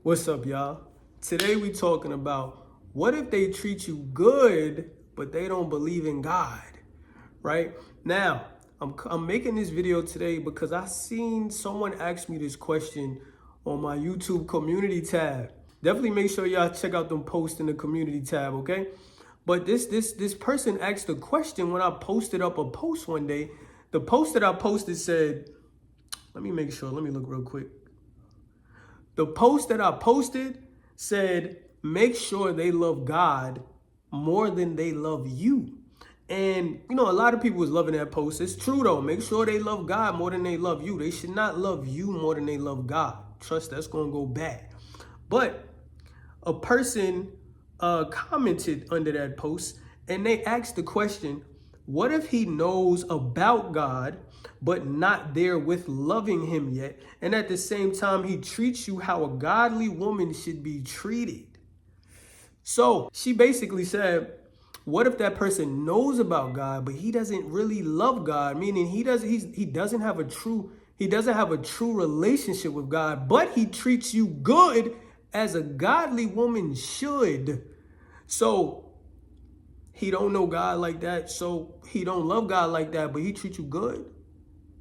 What's up, y'all? Today we talking about what if they treat you good, but they don't believe in God, right? Now, I'm making this video today because I seen someone ask me this question on my YouTube community tab. Definitely make sure y'all check out them posts in the community tab, okay? But this person asked a question when I posted up a post one day. The post that I posted said, let me look real quick. The post that I posted said, make sure they love God more than they love you. And, a lot of people was loving that post. It's true, though. Make sure they love God more than they love you. They should not love you more than they love God. Trust that's going to go bad. But a person commented under that post, and they asked the question, what if he knows about God, but not there with loving him yet, and at the same time he treats you how a godly woman should be treated? So she basically said, what if that person knows about God, but he doesn't really love God, meaning he doesn't have a true relationship with God, but he treats you good as a godly woman should. So he don't know God like that, so he don't love God like that, but he treats you good.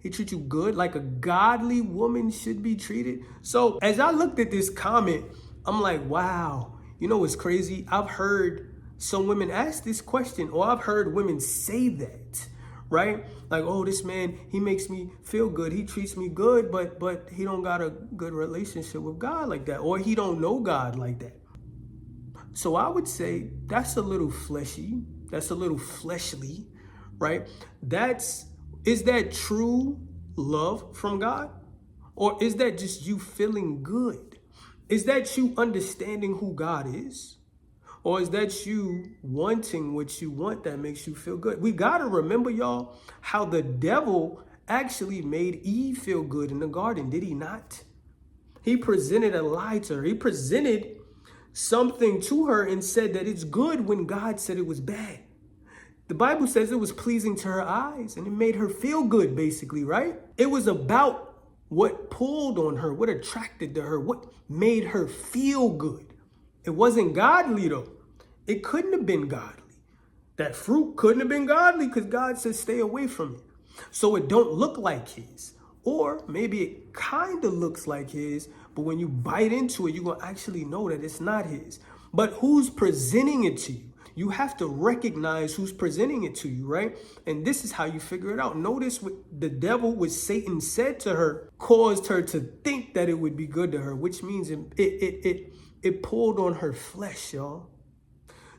He treats you good like a godly woman should be treated. So as I looked at this comment, I'm like, wow, what's crazy? I've heard some women ask this question, or I've heard women say that, right? Like, oh, this man, he makes me feel good. He treats me good, but he don't got a good relationship with God like that, or he don't know God like that. So I would say that's a little fleshy. That's a little fleshly, right? Is that true love from God? Or is that just you feeling good? Is that you understanding who God is? Or is that you wanting what you want that makes you feel good? We got to remember, y'all, how the devil actually made Eve feel good in the garden, did he not? He presented a lie to her. He presented something to her and said that it's good when God said it was bad. The Bible says it was pleasing to her eyes and it made her feel good, basically, right? It was about what pulled on her, what attracted to her, what made her feel good. It wasn't godly, though. It couldn't have been godly. That fruit couldn't have been godly because God said stay away from it. So it don't look like his. Or maybe it kind of looks like his, but when you bite into it, you're going to actually know that it's not his. But who's presenting it to you? You have to recognize who's presenting it to you, right? And this is how you figure it out. Notice what the devil, what Satan said to her, caused her to think that it would be good to her, which means it pulled on her flesh, y'all.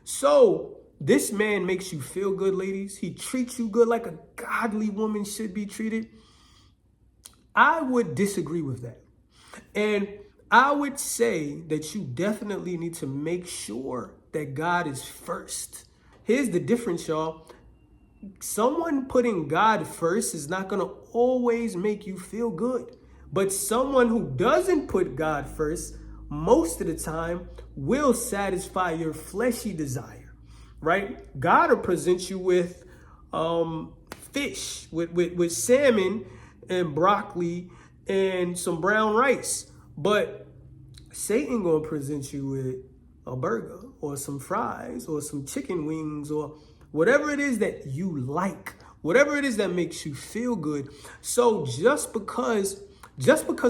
So this man makes you feel good, ladies. He treats you good like a godly woman should be treated. I would disagree with that. And I would say that you definitely need to make sure that God is first. Here's the difference, y'all. Someone putting God first is not going to always make you feel good. But someone who doesn't put God first, most of the time, will satisfy your fleshy desire, right? God will present you with fish, with salmon and broccoli and some brown rice. But Satan gonna present you with a burger or some fries or some chicken wings or whatever it is that you like, whatever it is that makes you feel good. So just because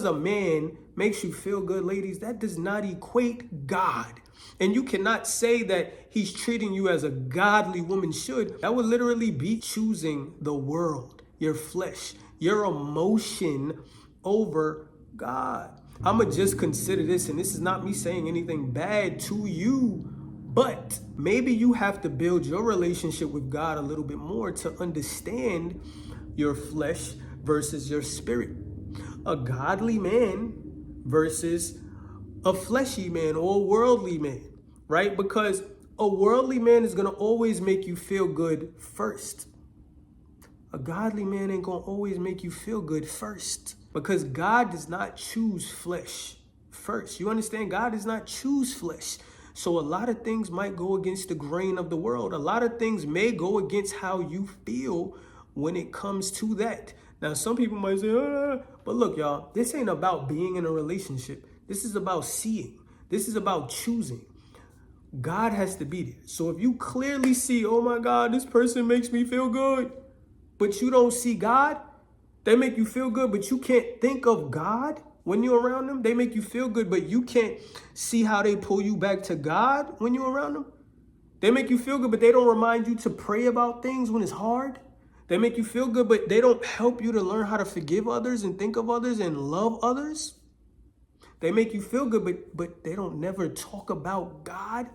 a man makes you feel good, ladies, that does not equate God. And you cannot say that he's treating you as a godly woman should. That would literally be choosing the world, your flesh, your emotion over God. I'm going to just consider this, and this is not me saying anything bad to you, but maybe you have to build your relationship with God a little bit more to understand your flesh versus your spirit. A godly man versus a fleshy man or a worldly man, right? Because a worldly man is going to always make you feel good first. A godly man ain't going to always make you feel good first, because God does not choose flesh first. You understand? God does not choose flesh. So a lot of things might go against the grain of the world. A lot of things may go against how you feel when it comes to that. Now, some people might say, but look, y'all, this ain't about being in a relationship. This is about seeing. This is about choosing. God has to be there. So if you clearly see, oh my God, this person makes me feel good, but you don't see God, they make you feel good, but you can't think of God when you're around them. They make you feel good, but you can't see how they pull you back to God when you're around them. They make you feel good, but they don't remind you to pray about things when it's hard. They make you feel good, but they don't help you to learn how to forgive others and think of others and love others. They make you feel good, but they don't never talk about God.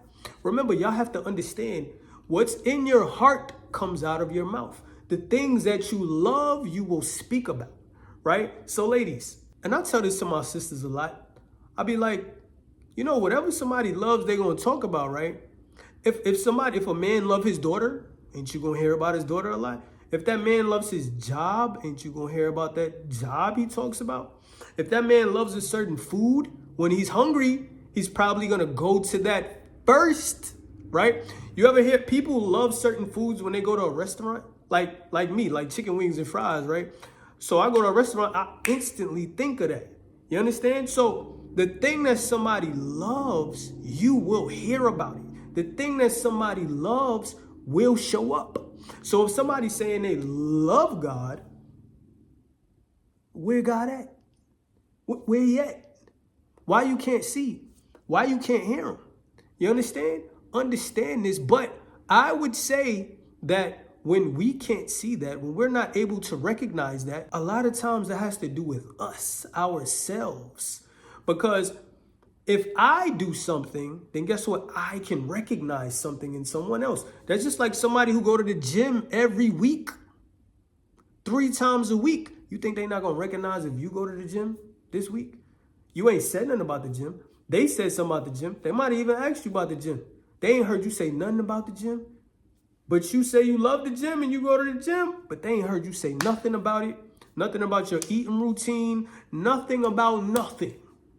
Remember, y'all have to understand what's in your heart comes out of your mouth. The things that you love, you will speak about, right? So ladies, and I tell this to my sisters a lot. I be like, whatever somebody loves, they're going to talk about, right? If a man loves his daughter, ain't you going to hear about his daughter a lot? If that man loves his job, ain't you going to hear about that job he talks about? If that man loves a certain food, when he's hungry, he's probably going to go to that first, right? You ever hear people love certain foods when they go to a restaurant? Like me, like chicken wings and fries, right? So I go to a restaurant, I instantly think of that. You understand? So the thing that somebody loves, you will hear about it. The thing that somebody loves will show up. So if somebody's saying they love God, where God at? Where he at? Why you can't see? Why you can't hear him? You understand? Understand this. But I would say that when we can't see that, when we're not able to recognize that, a lot of times that has to do with us, ourselves. Because if I do something, then guess what? I can recognize something in someone else. That's just like somebody who go to the gym every week, 3 times a week. You think they're not going to recognize if you go to the gym this week? You ain't said nothing about the gym. They said something about the gym. They might have even asked you about the gym. They ain't heard you say nothing about the gym. But you say you love the gym and you go to the gym, but they ain't heard you say nothing about it. Nothing about your eating routine. Nothing about nothing.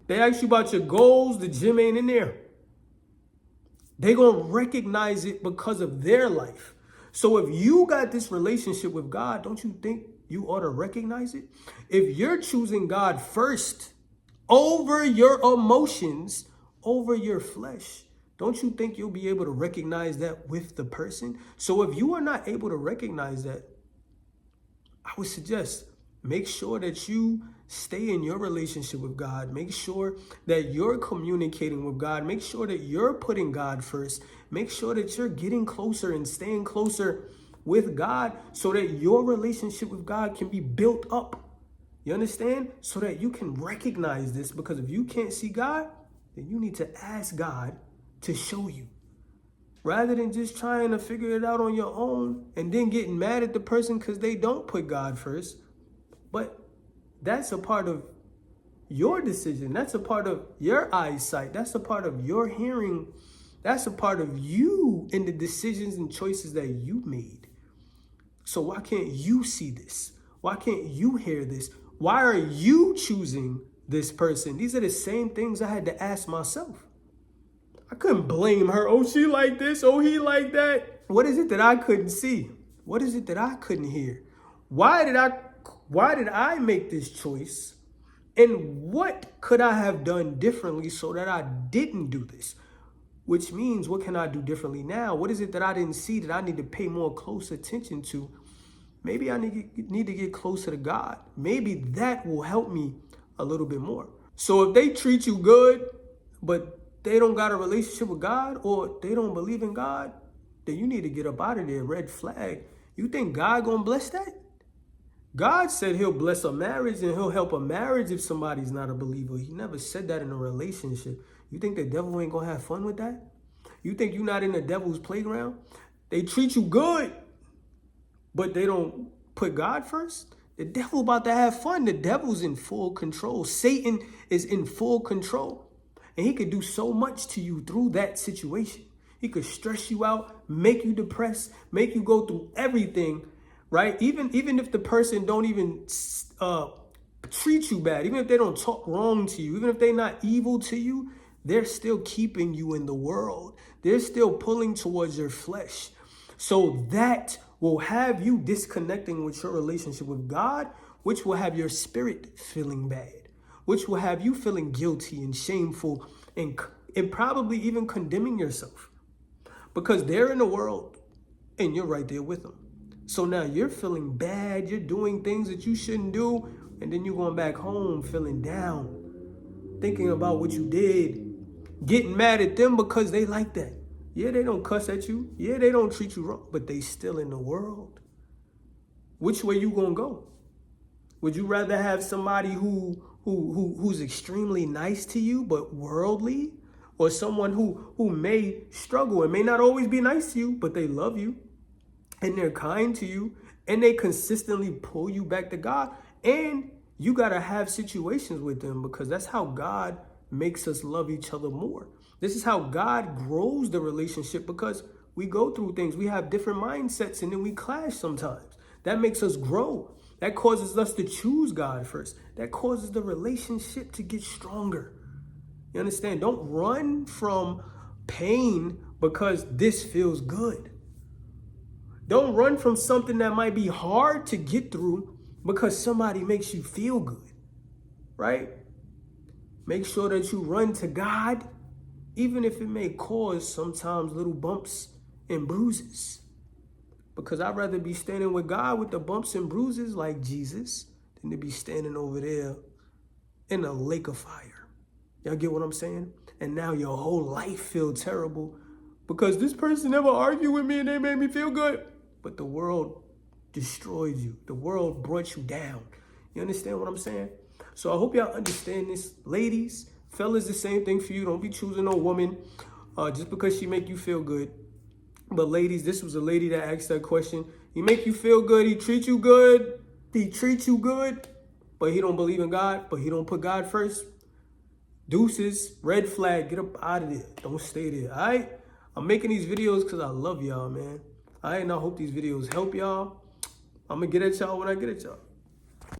They ask you about your goals. The gym ain't in there. They gonna recognize it because of their life. So if you got this relationship with God, don't you think you ought to recognize it? If you're choosing God first over your emotions, over your flesh, don't you think you'll be able to recognize that with the person? So if you are not able to recognize that, I would suggest make sure that you stay in your relationship with God. Make sure that you're communicating with God. Make sure that you're putting God first. Make sure that you're getting closer and staying closer with God so that your relationship with God can be built up. You understand? So that you can recognize this, because if you can't see God, then you need to ask God to show you, rather than just trying to figure it out on your own and then getting mad at the person because they don't put God first. But that's a part of your decision. That's a part of your eyesight. That's a part of your hearing. That's a part of you in the decisions and choices that you made. So why can't you see this? Why can't you hear this? Why are you choosing this person? These are the same things I had to ask myself. I couldn't blame her. Oh, she like this. Oh, he like that. What is it that I couldn't see? What is it that I couldn't hear? Why did I make this choice? And what could I have done differently so that I didn't do this? Which means, what can I do differently now? What is it that I didn't see that I need to pay more close attention to? Maybe I need to get closer to God. Maybe that will help me a little bit more. So if they treat you good, but they don't got a relationship with God, or they don't believe in God, then you need to get up out of there. Red flag. You think God gonna bless that? God said he'll bless a marriage and he'll help a marriage if somebody's not a believer. He never said that in a relationship. You think the devil ain't gonna have fun with that? You think you're not in the devil's playground? They treat you good, but they don't put God first? The devil about to have fun. The devil's in full control. Satan is in full control. And he could do so much to you through that situation. He could stress you out, make you depressed, make you go through everything, right? Even if the person don't even treat you bad, even if they don't talk wrong to you, even if they're not evil to you, they're still keeping you in the world. They're still pulling towards your flesh. So that will have you disconnecting with your relationship with God, which will have your spirit feeling bad, which will have you feeling guilty and shameful and probably even condemning yourself because they're in the world and you're right there with them. So now you're feeling bad, you're doing things that you shouldn't do, and then you're going back home feeling down, thinking about what you did, getting mad at them because they like that. Yeah, they don't cuss at you. Yeah, they don't treat you wrong, but they still in the world. Which way you gonna go? Would you rather have somebody who's extremely nice to you but worldly, or someone who may struggle and may not always be nice to you, but they love you and they're kind to you and they consistently pull you back to God? And you got to have situations with them, because that's how God makes us love each other more. This is how God grows the relationship, because we go through things. We have different mindsets and then we clash sometimes. That makes us grow. That causes us to choose God first. That causes the relationship to get stronger. You understand? Don't run from pain because this feels good. Don't run from something that might be hard to get through because somebody makes you feel good, right? Make sure that you run to God, even if it may cause sometimes little bumps and bruises. Because I'd rather be standing with God with the bumps and bruises like Jesus than to be standing over there in a lake of fire. Y'all get what I'm saying? And now your whole life feels terrible because this person never argued with me and they made me feel good. But the world destroyed you. The world brought you down. You understand what I'm saying? So I hope y'all understand this. Ladies, fellas, the same thing for you. Don't be choosing no woman just because she make you feel good. But ladies, this was a lady that asked that question. He make you feel good. He treat you good. He treats you good. But he don't believe in God. But he don't put God first. Deuces, red flag, get up out of there. Don't stay there, all right? I'm making these videos because I love y'all, man. All right, and I hope these videos help y'all. I'm going to get at y'all when I get at y'all.